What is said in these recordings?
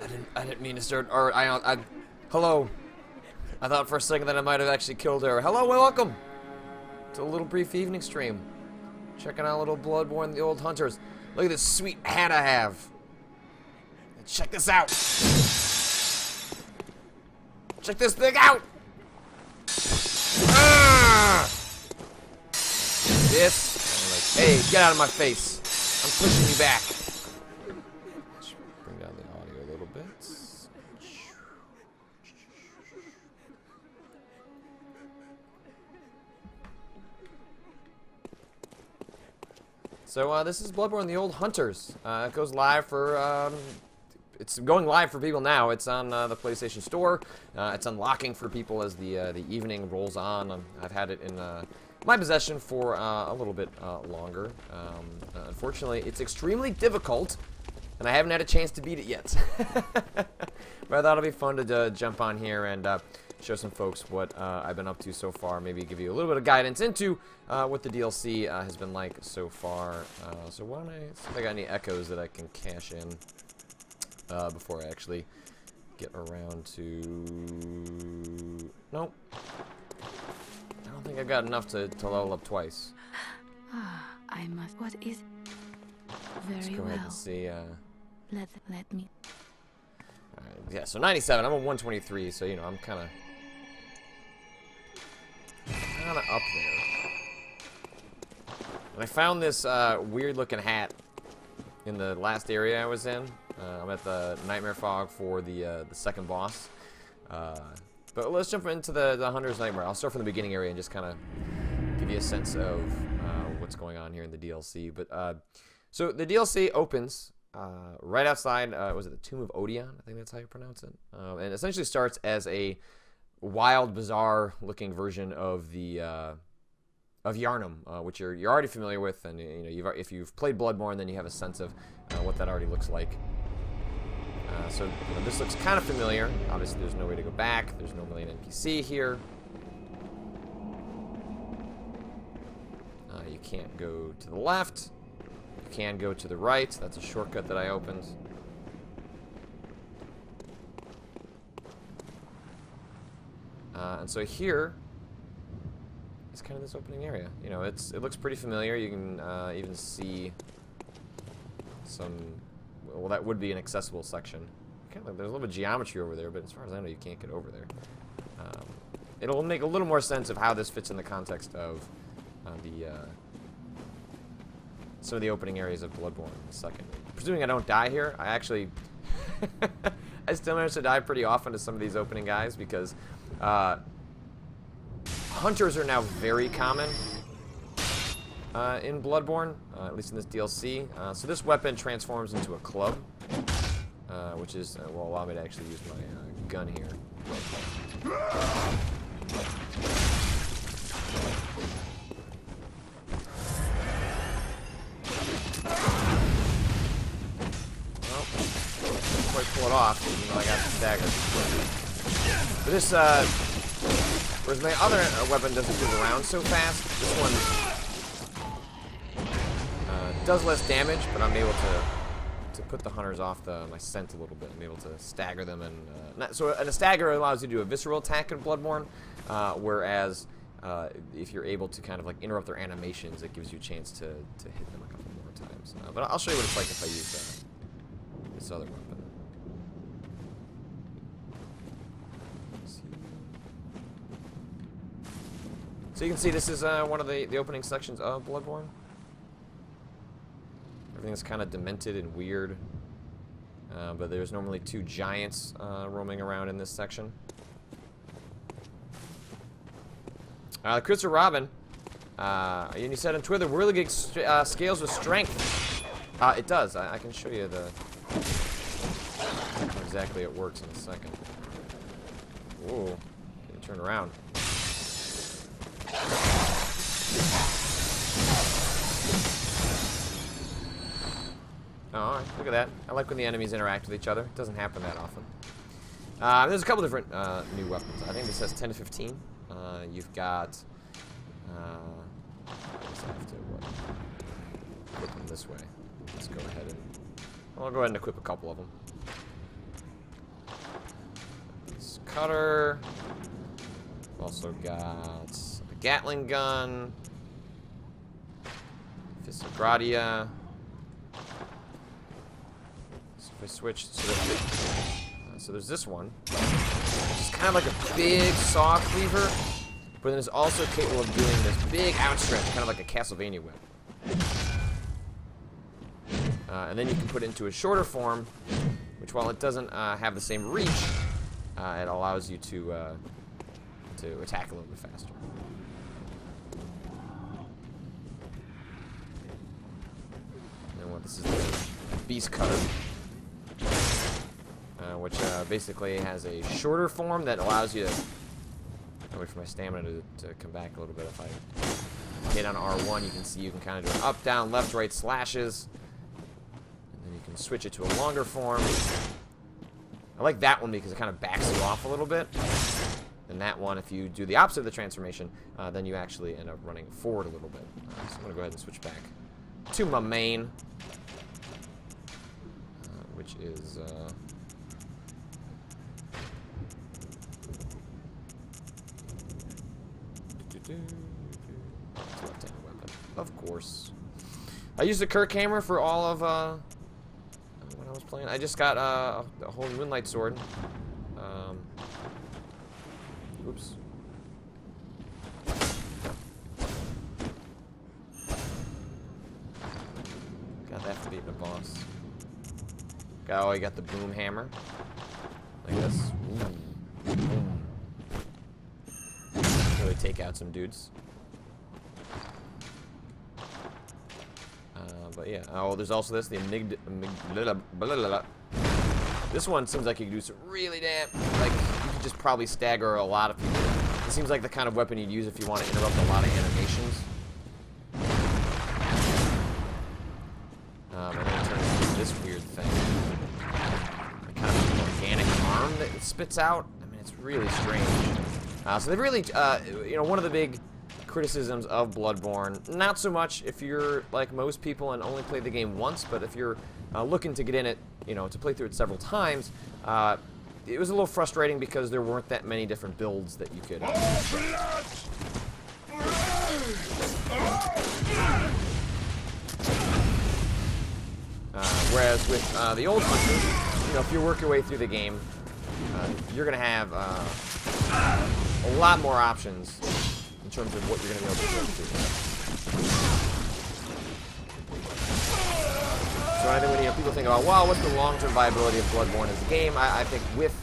I didn't mean to start. Or hello. I thought for a second that I might have actually killed her. Hello, welcome to a little brief evening stream. Checking out a little Bloodborne, the Old Hunters. Look at this sweet hat I have. Check this out. Check this thing out. This. I'm like, hey, get out of my face. I'm pushing you back. Let's bring down the audio a little bit. So this is Bloodborne, the Old Hunters. It goes live for, it's going live for people now. It's on the PlayStation Store. It's unlocking for people as the evening rolls on. I've had it in my possession for a little bit longer. Unfortunately, it's extremely difficult, and I haven't had a chance to beat it yet. But I thought it'd be fun to jump on here and show some folks what I've been up to so far. Maybe give you a little bit of guidance into what the DLC has been like so far. So why don't I see if I got any echoes that I can cash in before I actually get around to... Nope. I don't think I got enough to level up twice. I must... What is... Very Let's go ahead and see... Let me... Alright, yeah, so 97. I'm a 123, so, you know, I'm kind of up there. And I found this weird-looking hat in the last area I was in. I'm at the Nightmare Fog for the second boss. But let's jump into the Hunter's Nightmare. I'll start from the beginning area and just kind of give you a sense of what's going on here in the DLC. But so the DLC opens right outside. Was it the Tomb of Odeon? I think that's how you pronounce it. And essentially starts as a wild, bizarre-looking version of the of Yharnam, which you're already familiar with, and you know if you've played Bloodborne, then you have a sense of what that already looks like. So you know, this looks kind of familiar. Obviously, there's no way to go back. There's normally an NPC here. You can't go to the left. You can go to the right. That's a shortcut that I opened. And so here is kind of this opening area. You know, it looks pretty familiar. You can even see some. Well, that would be an accessible section. There's a little bit of geometry over there, but as far as I know, you can't get over there. It'll make a little more sense of how this fits in the context of some of the opening areas of Bloodborne in a second. Presuming I don't die here, I actually... I still manage to die pretty often to some of these opening guys because hunters are now very common in Bloodborne, at least in this DLC. So this weapon transforms into a club, which is will allow me to actually use my gun here. Well, didn't quite pull it off, even though I got the stagger. But this, whereas my other weapon doesn't move around so fast, this one does less damage, but I'm able to put the hunters off my scent a little bit. I'm able to stagger them, and a stagger allows you to do a visceral attack in Bloodborne, whereas if you're able to kind of like interrupt their animations, it gives you a chance to hit them a couple more times. But I'll show you what it's like if I use this other weapon. So you can see this is one of the opening sections of Bloodborne. Everything's kind of demented and weird, but there's normally two giants roaming around in this section. Chris or Robin, and you said on Twitter, Whirligig scales with strength. It does. I can show you how exactly it works in a second. Whoa, can you turn around? Oh, look at that. I like when the enemies interact with each other. It doesn't happen that often. There's a couple different new weapons. I think this says 10 to 15. You've got... I just have to equip them this way. Let's go ahead and... I'll go ahead and equip a couple of them. cutter. Also got a Gatling gun. Fist of Gradia. So if I switch, so there's this one. It's kind of like a big saw cleaver, but then it's also capable of doing this big outstretch, kind of like a Castlevania whip. And then you can put it into a shorter form, which while it doesn't have the same reach, it allows you to attack a little bit faster. And then what this is the Beast Cutter, which basically has a shorter form that allows you to... I'll wait for my stamina to come back a little bit. If I hit on R1, you can see you can kind of do up, down, left, right slashes. And then you can switch it to a longer form. I like that one because it kind of backs you off a little bit. And that one, if you do the opposite of the transformation, then you actually end up running forward a little bit. So I'm going to go ahead and switch back to my main, which is... left-handed weapon, of course. I used the Kirk hammer for all of when I was playing. I just got a whole Moonlight sword. Oops. Got that for beating a boss. Oh, you got the boom hammer. Like this. Ooh. Boom. Really take out some dudes. But yeah, oh, there's also this, the This one seems like you can do some really like, you could just probably stagger a lot of people. It seems like the kind of weapon you'd use if you want to interrupt a lot of animations. And then it turns into this weird thing. Like kind of an organic arm that it spits out. I mean, it's really strange. So they've really, you know, one of the big criticisms of Bloodborne, not so much if you're like most people and only play the game once, but if you're looking to get in it, you know, to play through it several times, it was a little frustrating because there weren't that many different builds that you could... whereas with the old hunters, you know, if you work your way through the game, you're going to have a lot more options in terms of what you're going to be able to go through. So I think when people think about, well, what's the long-term viability of Bloodborne as a game, I think with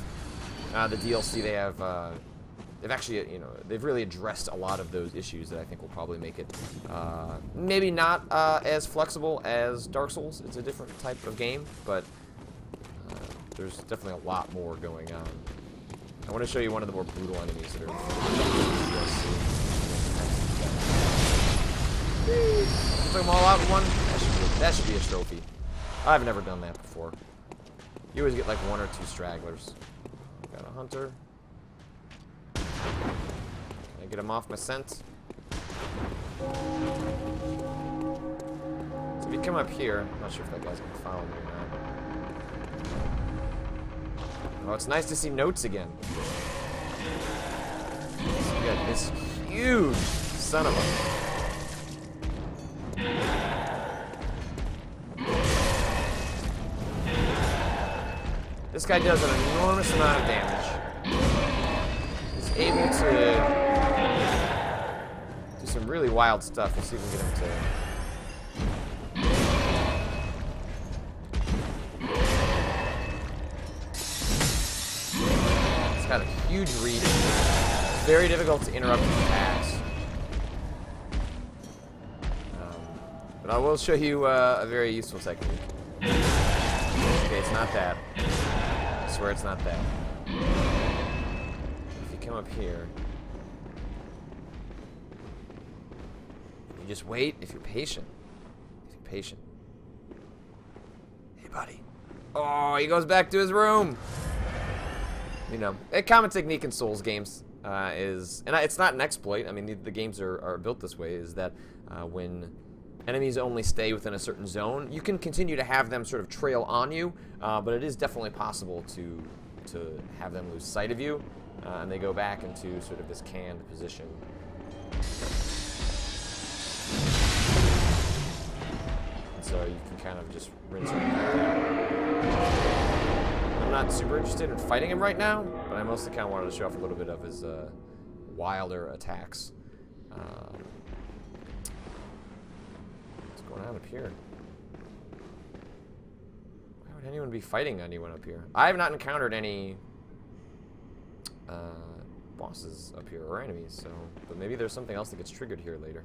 the DLC they have, they've actually, you know, they've really addressed a lot of those issues that I think will probably make it maybe not as flexible as Dark Souls. It's a different type of game, but there's definitely a lot more going on. I want to show you one of the more brutal enemies that are in the DLC. Took them all out in one? That should be a trophy. I've never done that before. You always get like one or two stragglers. Got a hunter. Can I get him off my scent? So if you come up here, I'm not sure if that guy's gonna follow me or not. Oh, it's nice to see notes again. You got this huge son of a... This guy does an enormous amount of damage. He's able to do some really wild stuff. Let's see if we can get him to... He's got a huge reach. It's very difficult to interrupt his attacks. But I will show you a very useful technique. Okay, it's not that. I swear it's not that. If you come up here, you just wait if you're patient. If you're patient. Hey, buddy. Oh, he goes back to his room. You know, a common technique in Souls games is, and it's not an exploit, I mean, the games are built this way, is that when enemies only stay within a certain zone, you can continue to have them sort of trail on you, but it is definitely possible to to have them lose sight of you, and they go back into sort of this canned position. And so you can kind of just rinse them out. I'm not super interested in fighting him right now, but I mostly kind of wanted to show off a little bit of his wilder attacks. What's going on up here? Why would anyone be fighting anyone up here? I have not encountered any bosses up here or enemies, so but maybe there's something else that gets triggered here later.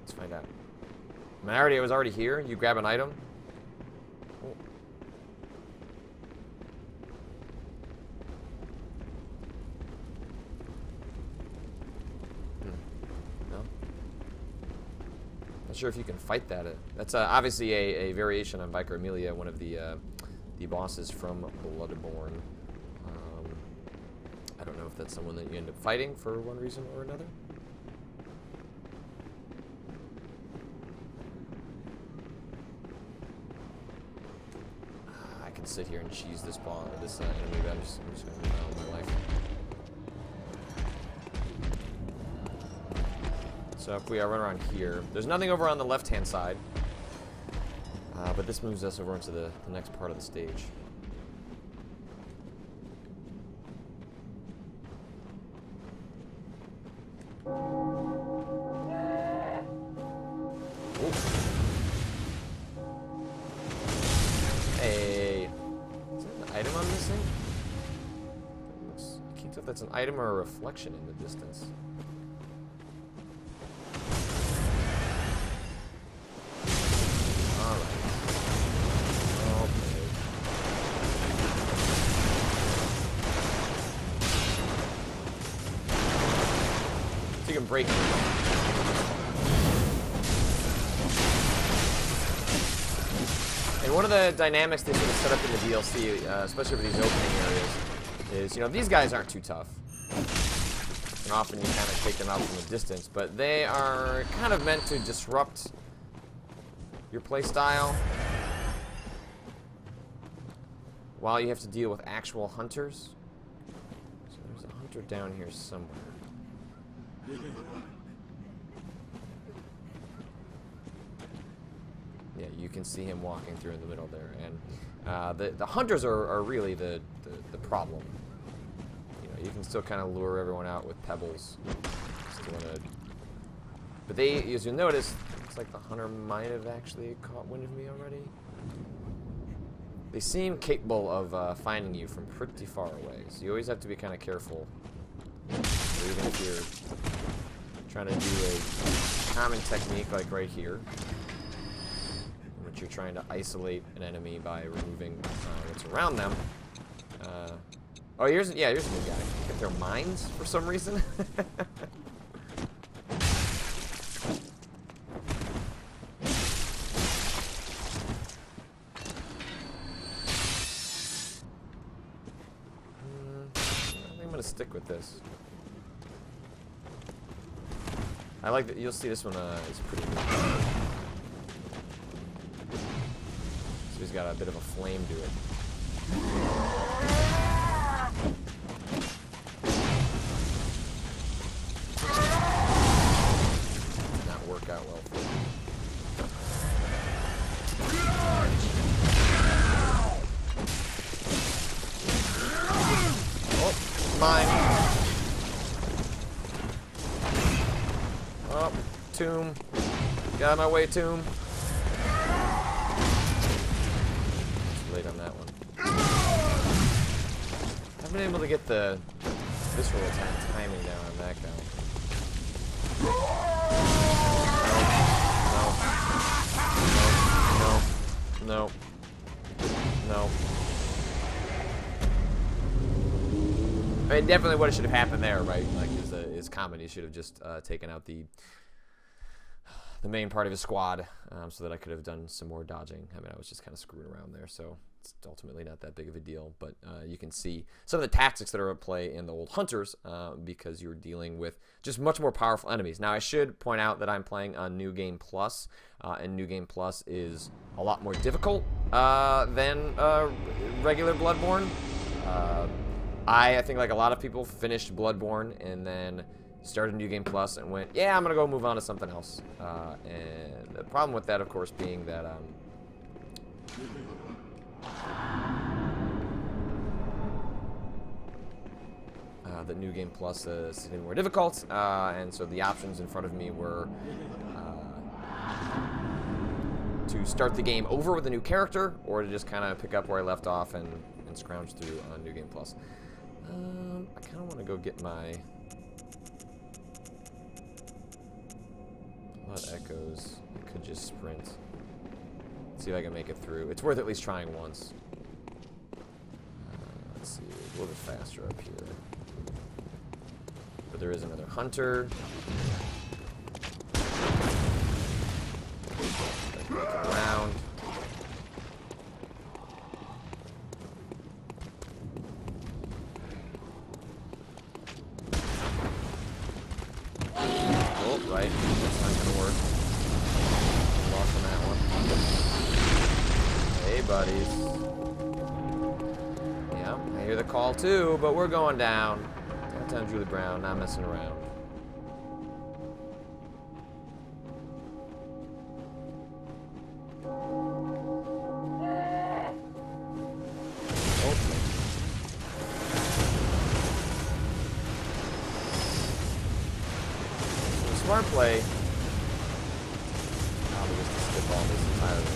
Let's find out. I was already here. You grab an item. Oh. No. Not sure if you can fight that. That's obviously a variation on Vicar Amelia, one of the bosses from Bloodborne. I don't know if that's someone that you end up fighting for one reason or another. I can sit here and cheese this boss, this enemy, but I'm just going to move on with my life. So if we run around here, there's nothing over on the left-hand side, but this moves us over into the next part of the stage. Hey, is that an item I'm missing? I can't tell if that's an item or a reflection in the distance. Alright. Okay. So you can break it. And one of the dynamics they sort of set up in the DLC, especially for these opening areas, is, you know, these guys aren't too tough. And often you kind of take them out from a distance, but they are kind of meant to disrupt your playstyle while you have to deal with actual hunters. So there's a hunter down here somewhere. Yeah, you can see him walking through in the middle there, and the hunters are really the problem. You know, you can still kind of lure everyone out with pebbles. But they, as you'll notice, it's like the hunter might have actually caught wind of me already. They seem capable of finding you from pretty far away, so you always have to be kind of careful. Even if you're trying to do a common technique like right here, you're trying to isolate an enemy by removing what's around them. Oh, here's a new guy. If they're mines for some reason. I think I'm gonna stick with this. I like that. You'll see this one is pretty good. So he's got a bit of a flame to it. Did not work out well for him. Oh, mine. Oh, tomb. Get out of my way, tomb. Late on that one. I've been able to get the visceral attack timing down on that guy. No. I mean, definitely what should have happened there, right? Like his comedy should have just taken out the main part of his squad, so that I could have done some more dodging. I mean, I was just kind of screwing around there, so it's ultimately not that big of a deal. But you can see some of the tactics that are at play in the old Hunters, because you're dealing with just much more powerful enemies. Now, I should point out that I'm playing on New Game Plus, and New Game Plus is a lot more difficult than regular Bloodborne. I think like a lot of people finished Bloodborne and then started New Game Plus and went, yeah, I'm gonna go move on to something else. And the problem with that, of course, being that the New Game Plus is significantly more difficult, and so the options in front of me were to start the game over with a new character, or to just kind of pick up where I left off and scrounge through New Game Plus. I kind of want to go get my Blood Echoes. I could just sprint. See if I can make it through. It's worth at least trying once. Let's see, a little bit faster up here. But there is another hunter. Look around. Oh, right. That's not gonna work. Lost on that one. Hey, buddies. Yeah, I hear the call too, but we're going down. Downtown Julie Brown, not messing around. Smart play. Probably just to skip all this entirely.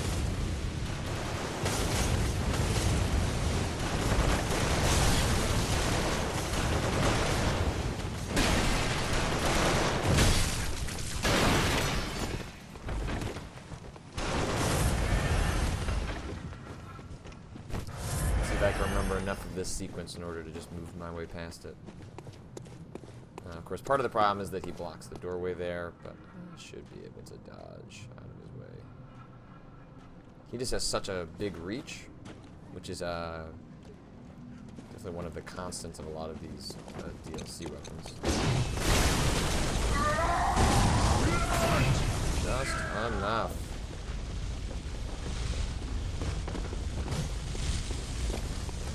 See if I can remember enough of this sequence in order to just move my way past it. Of course, part of the problem is that he blocks the doorway there, but I should be able to dodge out of his way. He just has such a big reach, which is definitely one of the constants of a lot of these DLC weapons. Just enough.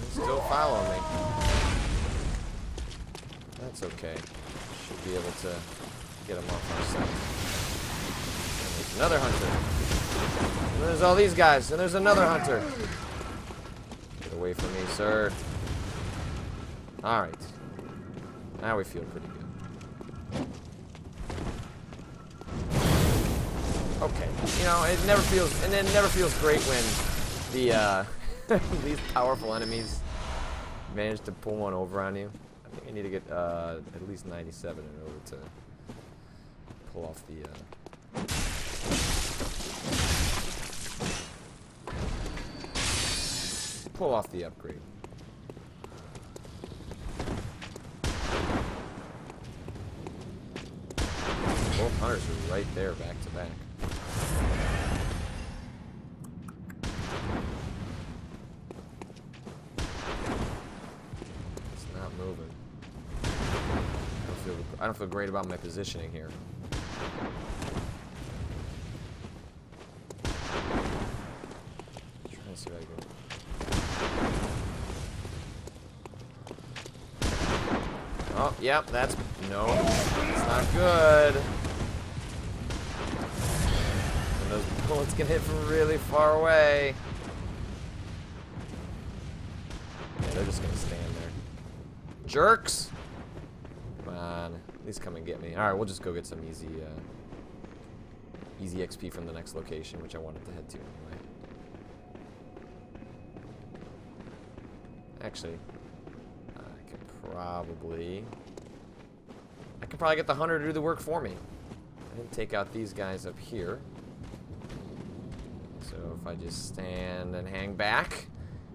He's still following me. That's okay. Should be able to get him off our side. And there's another hunter. And there's all these guys. And there's another hunter. Get away from me, sir. Alright. Now we feel pretty good. Okay. You know, it never feels great when the these powerful enemies manage to pull one over on you. I think I need to get at least 97 in order to pull off the upgrade. Both hunters are right there, back to back. It's not moving. I don't feel great about my positioning here. Trying to see if I can. Oh, yep, that's not good. And those bullets can hit from really far away. Yeah, they're just gonna stand there. Jerks! Come on, at least come and get me. Alright, we'll just go get some easy XP from the next location, which I wanted to head to anyway. Actually, I could probably get the hunter to do the work for me. I didn't take out these guys up here. So if I just stand and hang back,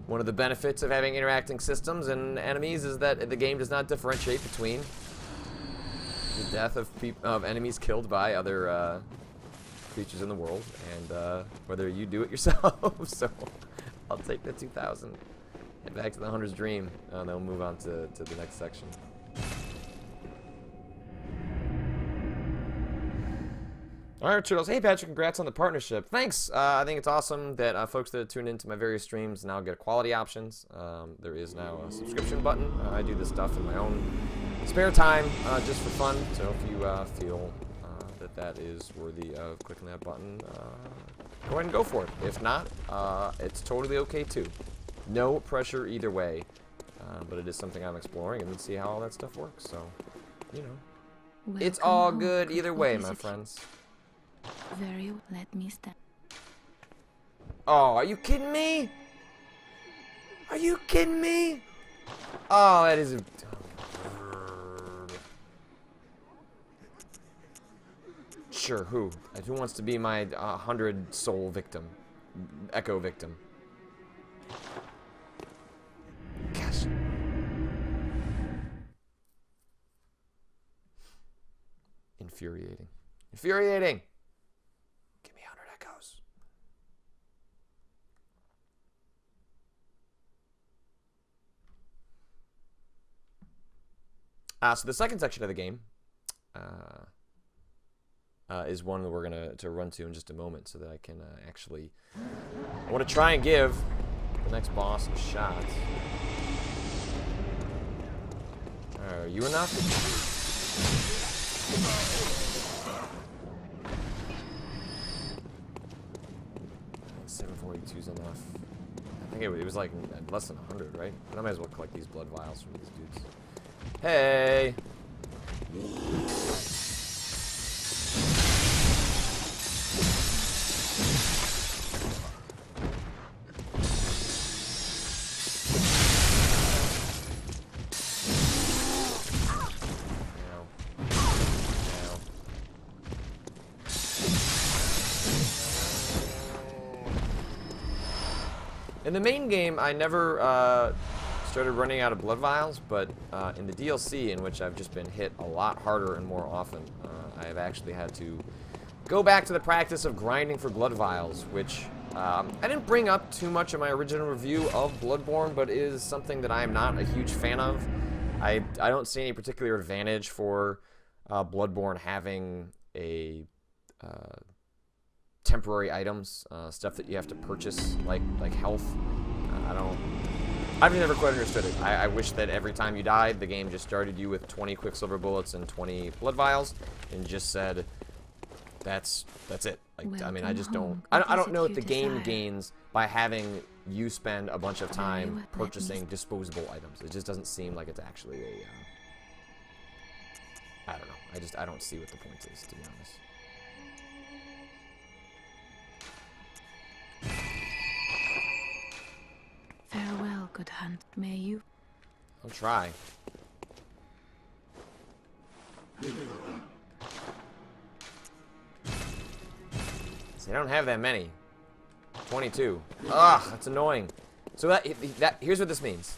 one of the benefits of having interacting systems and enemies is that the game does not differentiate between the death of enemies killed by other creatures in the world and whether you do it yourself. So I'll take the 2,000. Head back to the hunter's dream, and then we'll move on to the next section. All right, Turtles. Hey, Patrick, congrats on the partnership. Thanks. I think it's awesome that folks that tune into my various streams now get quality options. There is now a subscription button. I do this stuff in my own spare time, just for fun. So if you feel that is worthy of clicking that button, go ahead and go for it. If not, it's totally okay too. No pressure either way. But it is something I'm exploring, and let's see how all that stuff works. So, you know, it's all good either way, my friends. Very well. Let me stand. Oh, are you kidding me? Are you kidding me? Oh, that is a... Sure, who? Who wants to be my 100 soul victim? Echo victim. Gosh. Infuriating. Infuriating! Give me 100 echoes. So the second section of the game is one that we're going to run to in just a moment so that I can actually... I want to try and give the next boss a shot. Are you enough? 742 is enough. I think it was like less than 100, right? But I might as well collect these blood vials from these dudes. Hey! In the main game, I never started running out of blood vials, but in the DLC, in which I've just been hit a lot harder and more often, I have actually had to go back to the practice of grinding for blood vials, which I didn't bring up too much in my original review of Bloodborne, but is something that I am not a huge fan of. I don't see any particular advantage for Bloodborne having a... temporary items, stuff that you have to purchase, like health. I've never quite understood it. I wish that every time you died, the game just started you with 20 Quicksilver bullets and 20 blood vials, and just said, that's it. Like, I mean, I just don't. I don't know what the game gains by having you spend a bunch of time purchasing disposable items. It just doesn't seem like it's actually a. I don't know. I don't see what the point is, to be honest. Farewell, good hunt. May you... I'll try. See, I don't have that many. 22. Ugh, that's annoying. So here's what this means.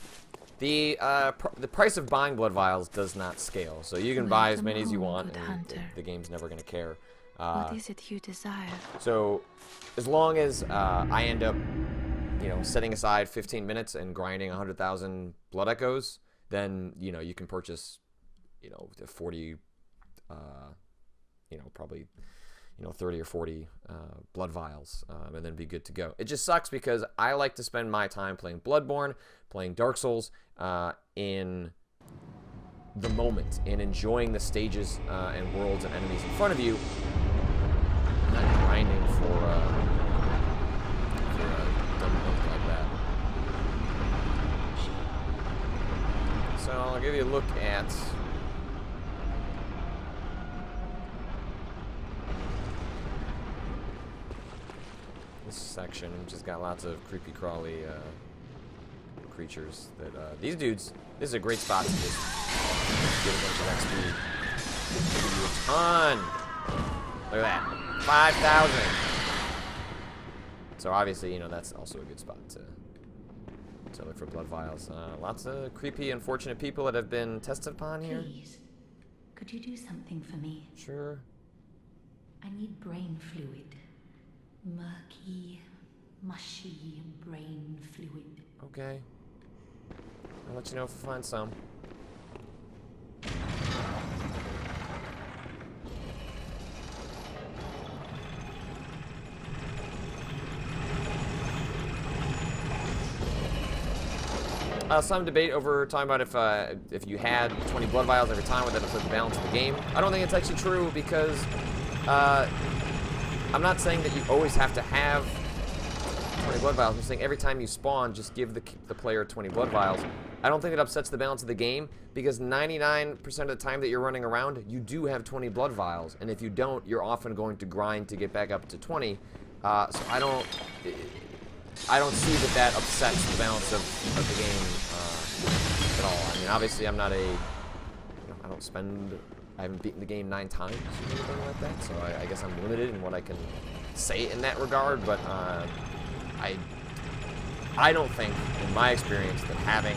The price of buying blood vials does not scale. So you can buy as many as you want, and the game's never going to care. What is it you desire? So, as long as I end up, you know, setting aside 15 minutes and grinding 100,000 blood echoes, then, you know, you can purchase, you know, 40, you know, probably, you know, 30 or 40 blood vials, and then be good to go. It just sucks because I like to spend my time playing Bloodborne, playing Dark Souls, in the moment, and enjoying the stages and worlds and enemies in front of you, not grinding for a dumb build like that. So I'll give you a look at this section, which has got lots of creepy crawly creatures that these dudes, this is a great spot to just get a bunch of XP. Give you a ton. Look at that. 5,000. So obviously, you know, that's also a good spot to look for blood vials. Lots of creepy, unfortunate people that have been tested upon here. Please, could you do something for me? Sure. I need brain fluid. Murky, mushy brain fluid. Okay. I'll let you know if I find some. some debate over talking about if you had 20 blood vials every time, would that affect the balance of the game? I don't think it's actually true because I'm not saying that you always have to have 20 blood vials. I'm saying every time you spawn, just give the player 20 blood vials. I don't think it upsets the balance of the game because 99% of the time that you're running around, you do have 20 blood vials, and if you don't, you're often going to grind to get back up to 20. So I don't see that upsets the balance of the game at all. I mean, obviously, I'm not I haven't beaten the game 9 times or anything like that, so I guess I'm limited in what I can say in that regard, but I don't think, in my experience, that having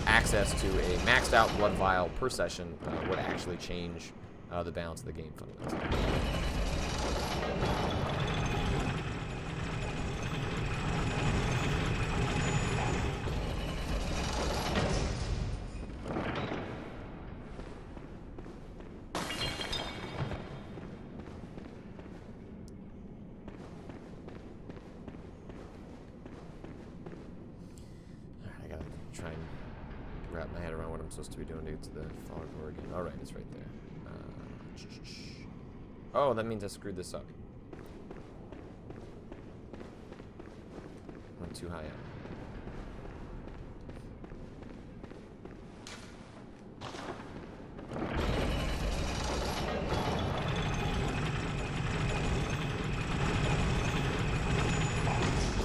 access to a maxed out blood vial per session would actually change the balance of the game fundamentally. Try and wrap my head around what I'm supposed to be doing to get to the flower core again. Alright, it's right there. Oh, that means I screwed this up. Went too high up.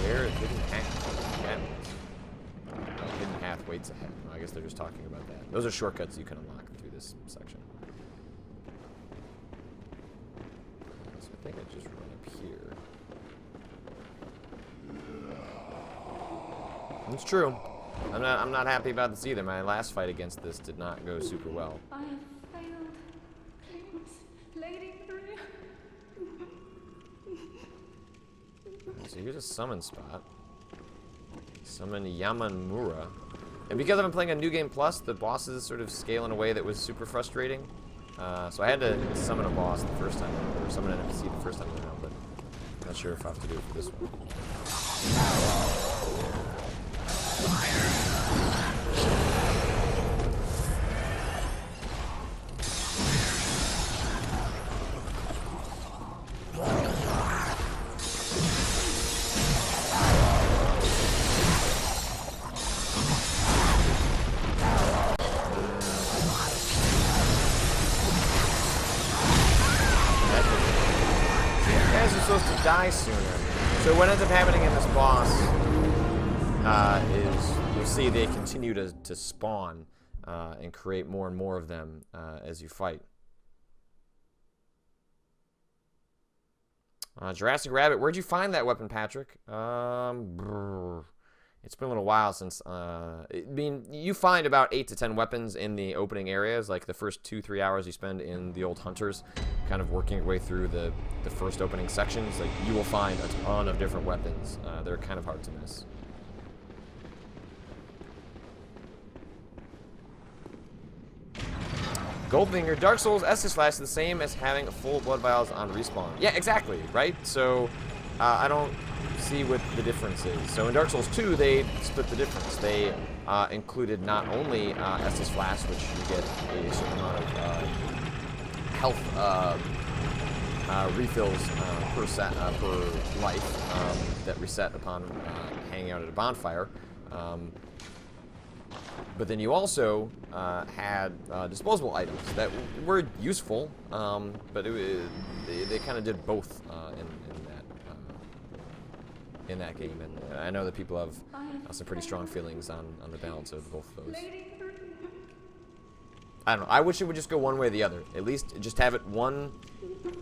Where it didn't happen. Hidden path waits ahead. Well, I guess they're just talking about that. Those are shortcuts you can unlock through this section. So I think I just run up here. It's true. I'm not happy about this either. My last fight against this did not go super well. I have failed. Please, Lady Maria. So here's a summon spot. Summon Yamanmura. And because I've been playing a New Game Plus, the bosses sort of scale in a way that was super frustrating. So I had to summon a boss the first time, or summon an NPC the first time around, but I'm not sure if I have to do it for this one. Supposed to die sooner. So what ends up happening in this boss is you'll see they continue to spawn and create more and more of them as you fight. Jurassic Rabbit, where'd you find that weapon, Patrick? It's been a little while since, I mean, you find about 8 to 10 weapons in the opening areas, like the first 2-3 hours you spend in the old hunters, kind of working your way through the first opening sections. Like, you will find a ton of different weapons. They're kind of hard to miss. Goldfinger, Dark Souls Estus Flash is the same as having full blood vials on respawn. Yeah, exactly, right? So, I don't see what the difference is. So in Dark Souls 2, they split the difference. They included not only Estus Flash, which you get a certain amount of health refills per life that reset upon hanging out at a bonfire. But then you also had disposable items that were useful, but they kind of did both in that game, and I know that people have some pretty strong feelings on the balance of both of those. I don't know. I wish it would just go one way or the other. At least just have it one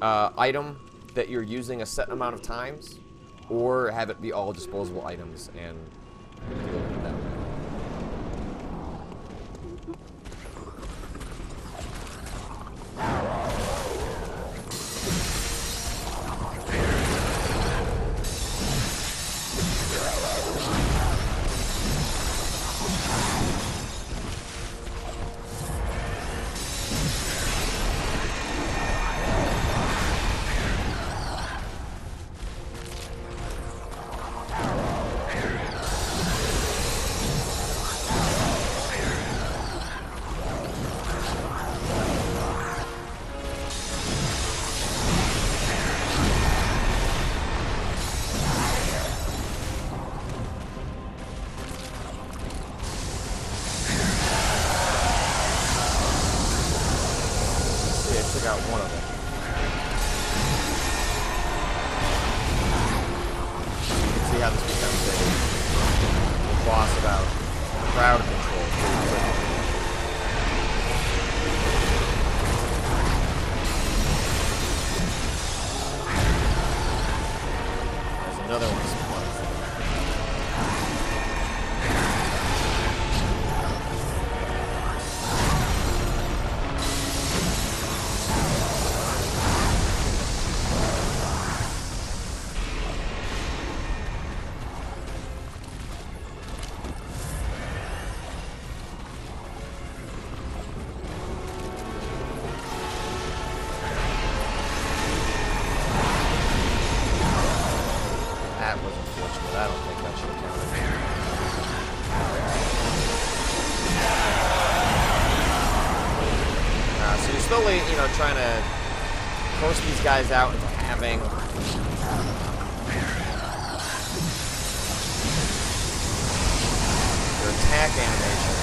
item that you're using a set amount of times, or have it be all disposable items and deal with it that way. crowd control pretty quickly. There's another one. That was unfortunate. I don't think that should have counted. So you're slowly, you know, trying to force these guys out into having their attack animations.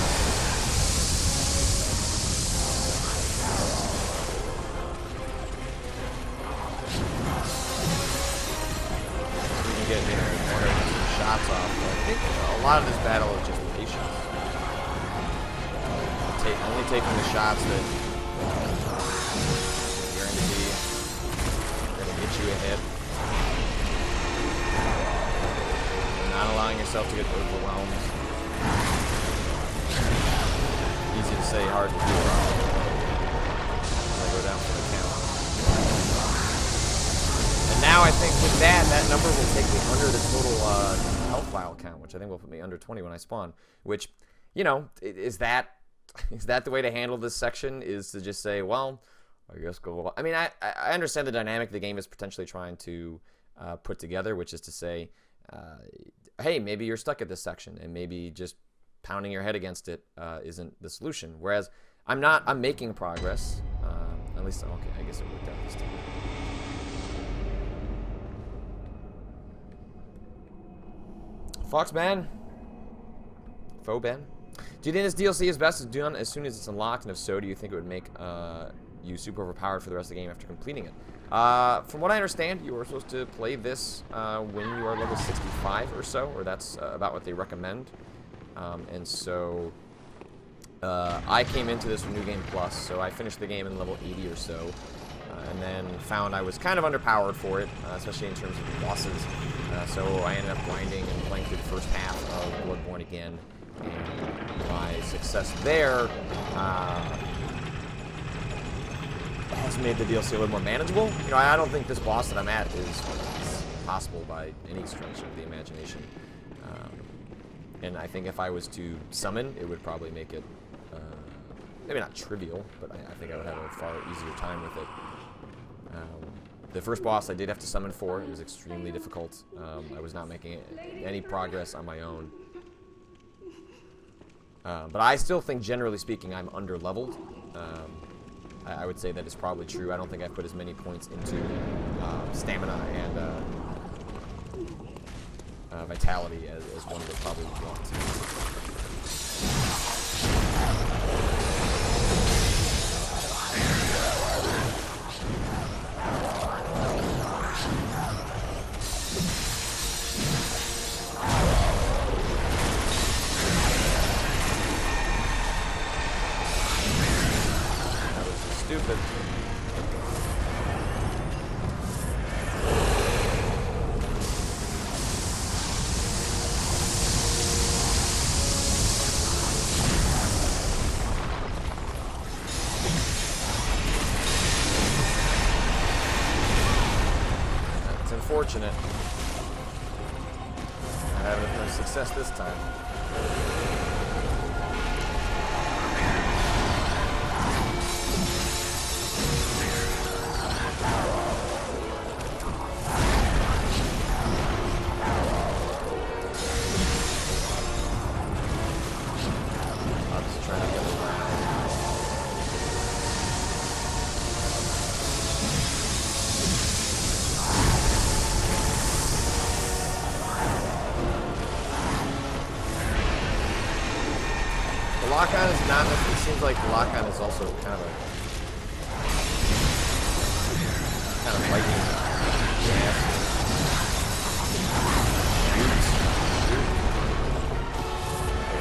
Get, you know, one or two shots off. But I think a lot of this battle is just patience. Only taking the shots that you're going to get you ahead. And not allowing yourself to get overwhelmed. Easy to say, hard to do. I go down for the count. And now I think with that number will take me under the total health vial count, which I think will put me under 20 when I spawn. Which, you know, is that the way to handle this section? Is to just say, well, I guess go. I mean, I understand the dynamic the game is potentially trying to put together, which is to say, hey, maybe you're stuck at this section, and maybe just pounding your head against it isn't the solution. Whereas I'm not. I'm making progress. At least, okay, I guess it worked out this time. Foxman? Foban? Do you think this DLC is best done as soon as it's unlocked? And if so, do you think it would make you super overpowered for the rest of the game after completing it? From what I understand, you are supposed to play this when you are level 65 or so, or that's about what they recommend. And so I came into this with New Game Plus, so I finished the game in level 80 or so, and then found I was kind of underpowered for it, especially in terms of the bosses. So I ended up grinding and playing through the first half of Bloodborne again, and my success there has made the DLC a little more manageable. You know, I don't think this boss that I'm at is possible by any stretch of the imagination. And I think if I was to summon, it would probably make it, maybe not trivial, but I think I would have a far easier time with it. The first boss I did have to summon for. It was extremely difficult. I was not making any progress on my own. But I still think, generally speaking, I'm under-leveled. I would say that is probably true. I don't think I've put as many points into stamina and vitality as one would probably want to. Stupid. It's unfortunate. I haven't had success this time. Lock-on is not, it seems like the lock-on is also kind of lightning. Yes.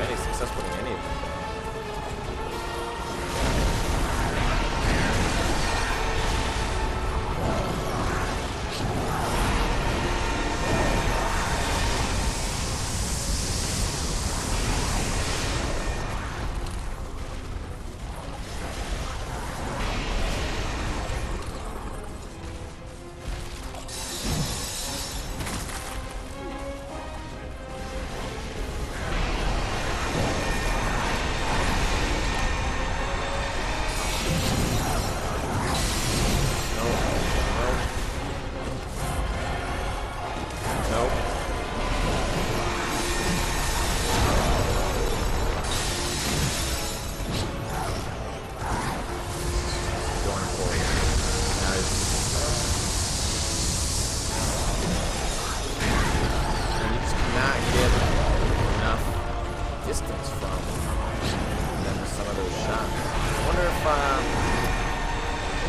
Any success with it. distance from than some of those shots. I wonder if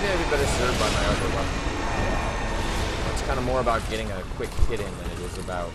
maybe I'd be better served by my other weapon. It's kind of more about getting a quick hit in than it is about.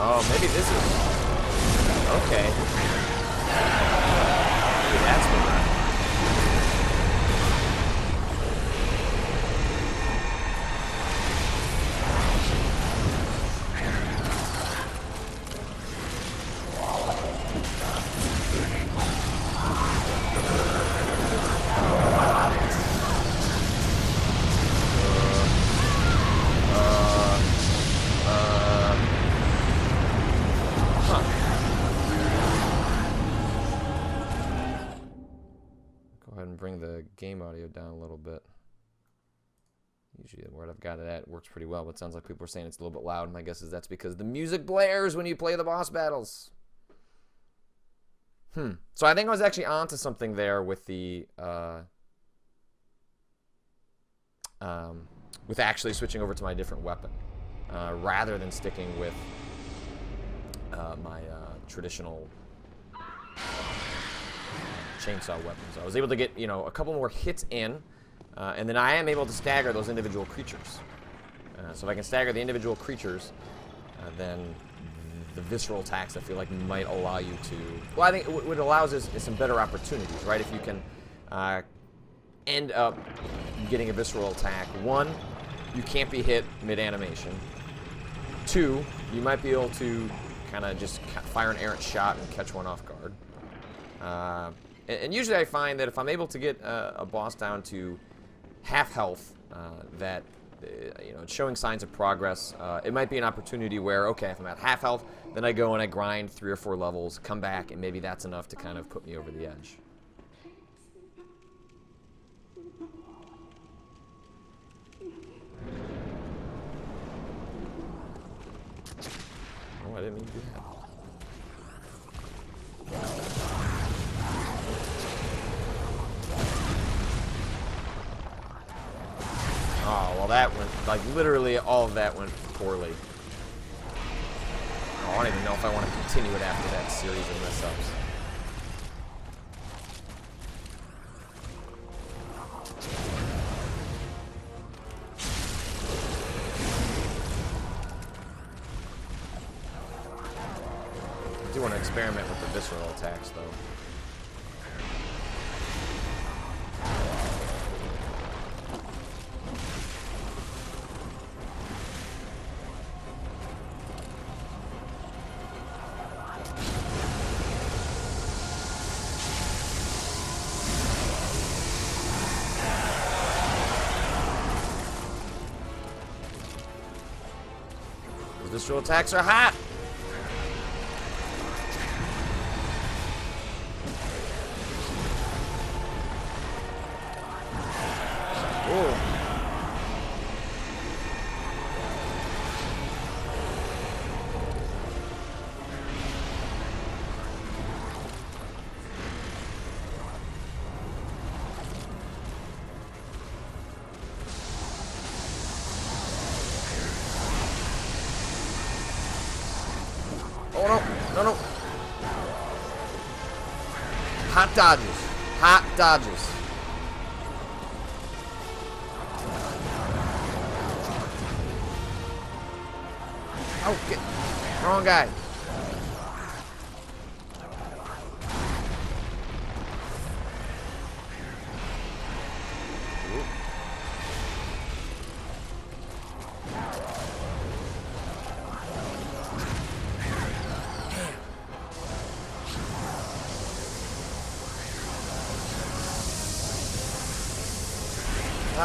Oh, maybe this is... Okay. Maybe that's what that... Bring the game audio down a little bit. Usually where I've got it at works pretty well, but it sounds like people are saying it's a little bit loud. My guess is that's because the music blares when you play the boss battles. So I think I was actually onto something there with the with actually switching over to my different weapon rather than sticking with my traditional chainsaw weapons. I was able to get, you know, a couple more hits in, and then I am able to stagger those individual creatures. So if I can stagger the individual creatures, then the visceral attacks I feel like might allow you to... Well, I think what it allows is some better opportunities, right? If you can end up getting a visceral attack, one, you can't be hit mid-animation. Two, you might be able to kind of just fire an errant shot and catch one off guard. And usually I find that if I'm able to get a boss down to half health, that you know, it's showing signs of progress, it might be an opportunity where, okay, if I'm at half health, then I go and I grind 3 or 4 levels, come back, and maybe that's enough to kind of put me over the edge. Oh, I didn't mean to do that. Oh, well that went, like literally all of that went poorly. Oh, I don't even know if I want to continue it after that series of mess-ups. I do want to experiment with the visceral attacks though. Visceral attacks are hot! Oh. Oh no, no, no. Hot dodges. Hot dodges. Oh, get. Wrong guy.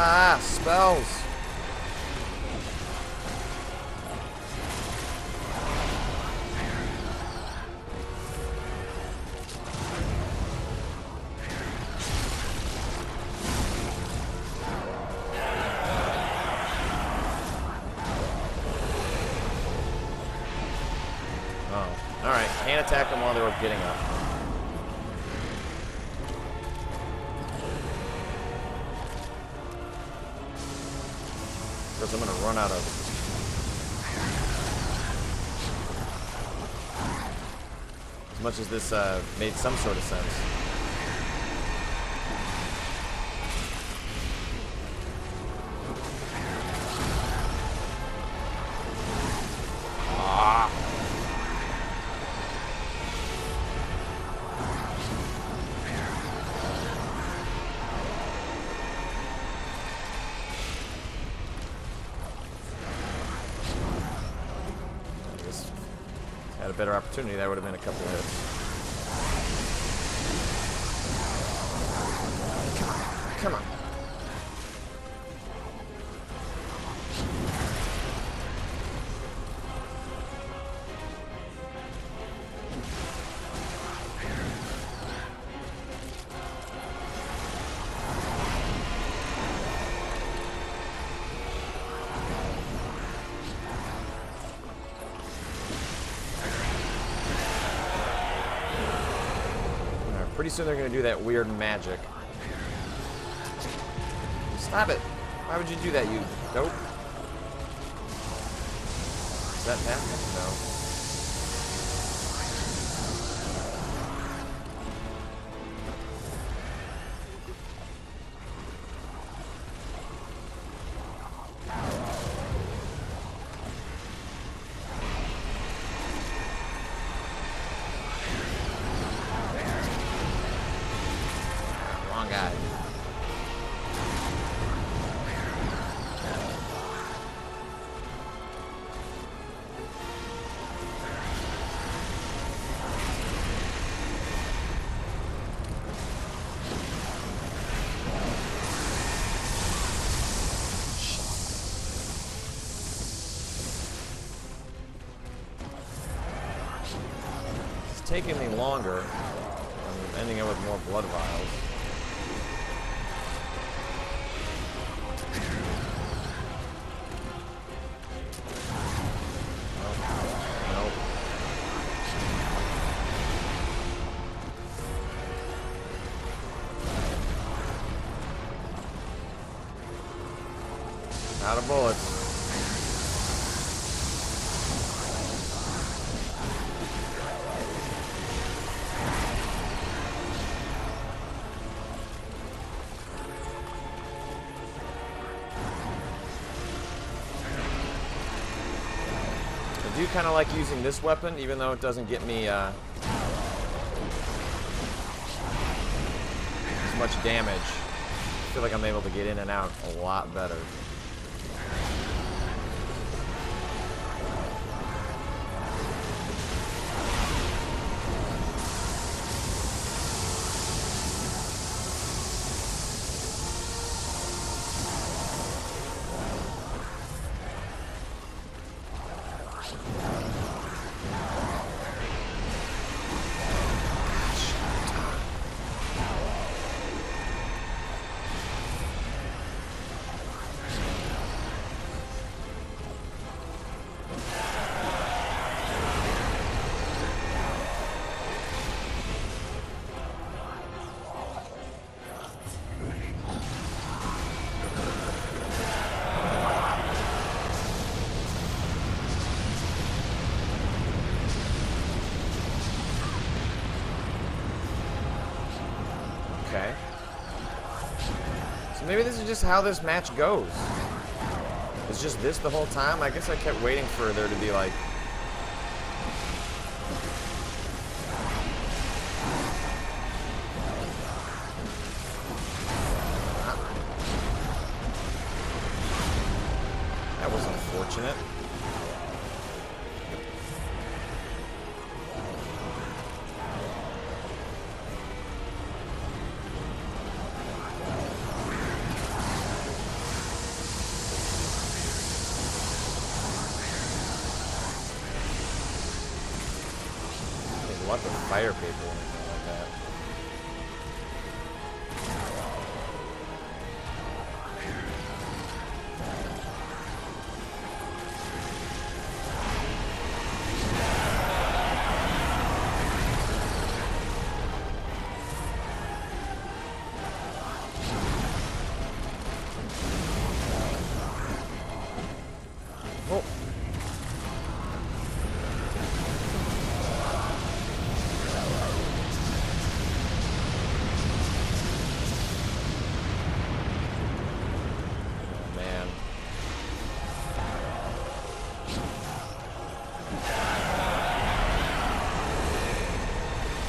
Ah, spells. Oh, alright. Can't attack them while they were getting up. Because I'm going to run out of... As much as this made some sort of sense. Ah. Had a better opportunity, that would have been a couple of hits. Come on. Pretty soon they're going to do that weird magic. Stop it. Why would you do that, you dope? Is that happening? No. Wrong guy. It's taking me longer. I'm ending up with more blood vials. Nope. Out of bullets. I do kind of like using this weapon, even though it doesn't get me as much damage. I feel like I'm able to get in and out a lot better. So maybe this is just how this match goes. It's just this the whole time? I guess I kept waiting for there to be like... That was unfortunate. Lots of fire paper or anything like that. Oh.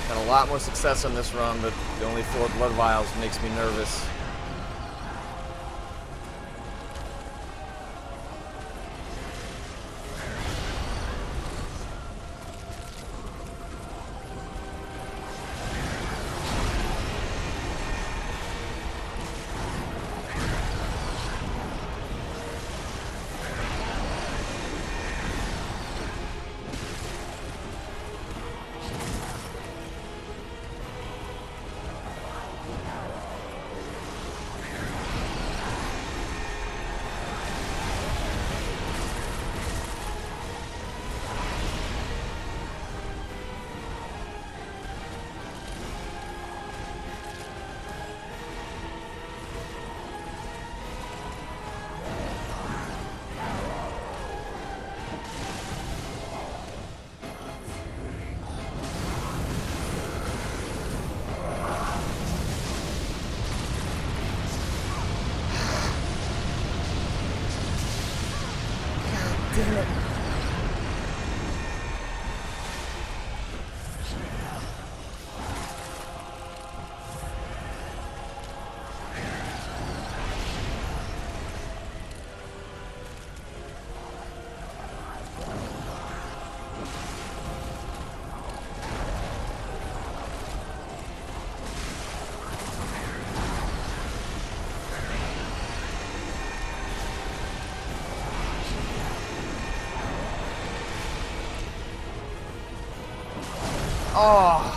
Had a lot more success on this run, but the only 4 blood vials makes me nervous. Damn it. Oh.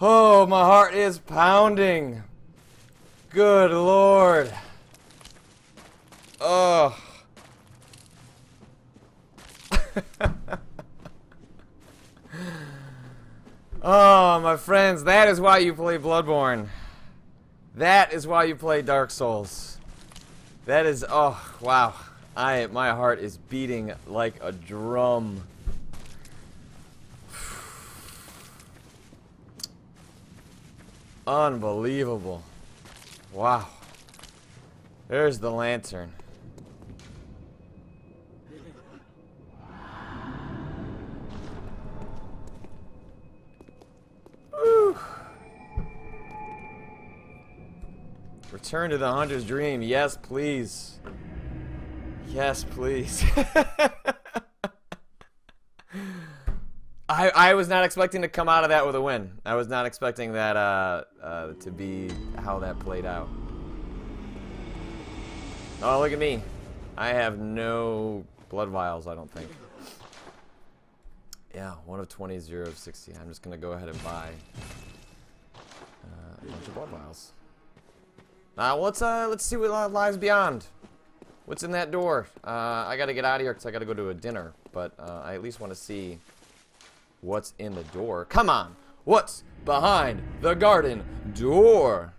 Oh, my heart is pounding. Good Lord. Oh. Oh, my friends, that is why you play Bloodborne. That is why you play Dark Souls. That is, oh, wow. My heart is beating like a drum. Unbelievable. Wow. There's the lantern. Woo. Return to the hunter's dream. Yes, please. Yes, please. I was not expecting to come out of that with a win. I was not expecting that to be how that played out. Oh, look at me. I have no blood vials, I don't think. Yeah, 1 of 20, 0 of 60. I'm just going to go ahead and buy a bunch of blood vials. Now, let's see what lies beyond. What's in that door? I got to get out of here because I got to go to a dinner. But I at least want to see what's in the door. Come on! What's behind the garden door?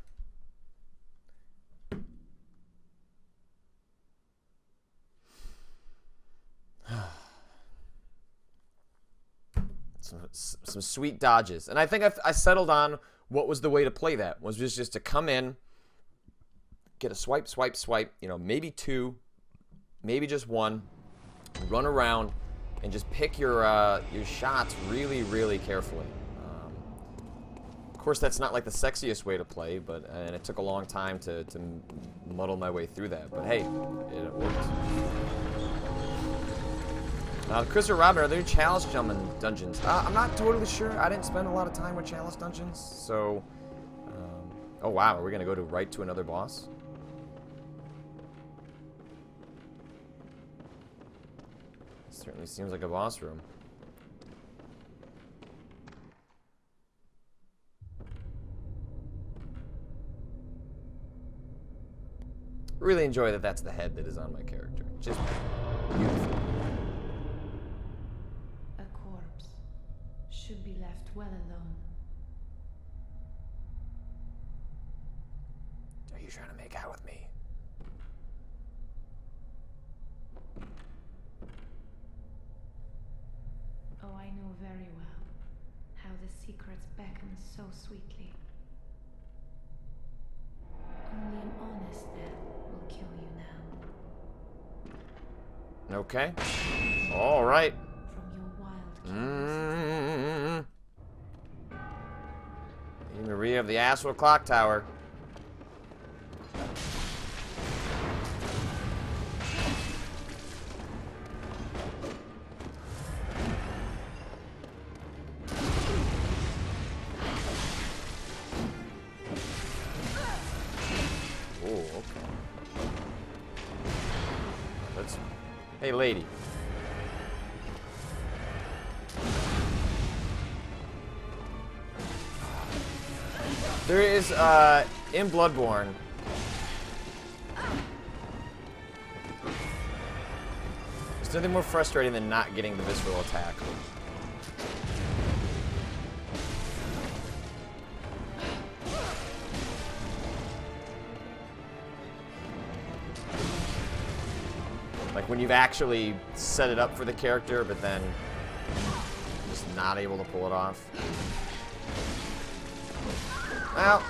Some sweet dodges. And I think I settled on what was the way to play that. Was just to come in, get a swipe, swipe, swipe, you know, maybe 2, maybe just 1, run around, and just pick your shots really, really carefully. Of course, that's not like the sexiest way to play, but and it took a long time to muddle my way through that. But hey, it worked. Chris or Robin, are there challenge dungeons? I'm not totally sure. I didn't spend a lot of time with challenge dungeons, so... oh wow, are we going to go right to another boss? Certainly seems like a boss room. Really enjoy that that's the head that is on my character. Just beautiful. A corpse should be left well alone. Are you trying to make out with me? Oh, I know very well how the secrets beckon so sweetly. Only an honest death will kill you now. Okay. All right. From your wild curiosity. Maria of the Asshole Clock Tower. Hey, lady. There is, in Bloodborne, there's nothing more frustrating than not getting the visceral attack. Like when you've actually set it up for the character, but then just not able to pull it off. Well,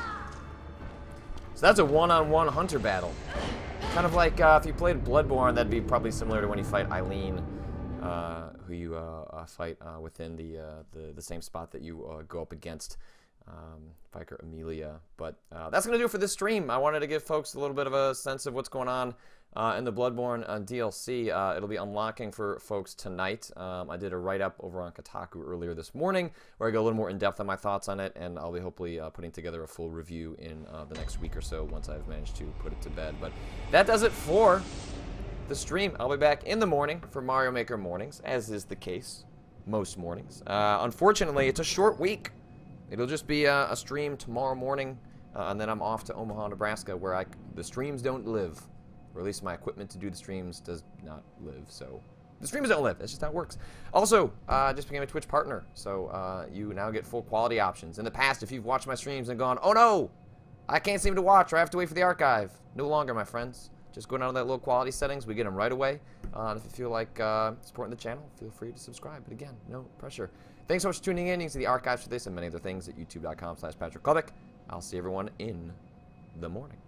so that's a one-on-one hunter battle. Kind of like if you played Bloodborne, that'd be probably similar to when you fight Eileen, who you fight within the same spot that you go up against Vicar Amelia. But that's going to do it for this stream. I wanted to give folks a little bit of a sense of what's going on in the Bloodborne DLC. It'll be unlocking for folks tonight. I did a write-up over on Kotaku earlier this morning where I go a little more in-depth on my thoughts on it, and I'll be hopefully putting together a full review in the next week or so once I've managed to put it to bed. But that does it for the stream. I'll be back in the morning for Mario Maker Mornings, as is the case most mornings. Unfortunately, it's a short week. It'll just be a stream tomorrow morning, and then I'm off to Omaha, Nebraska, where the streams don't live. Or at least my equipment to do the streams does not live, so... The streams don't live. That's just how it works. Also, just became a Twitch partner, so you now get full quality options. In the past, if you've watched my streams and gone, oh no, I can't seem to watch, or I have to wait for the archive. No longer, my friends. Just go down to that little quality settings. We get them right away. And if you feel like supporting the channel, feel free to subscribe. But again, no pressure. Thanks so much for tuning in. You can see the archives for this and many other things at youtube.com/PatrickKlubik. I'll see everyone in the morning.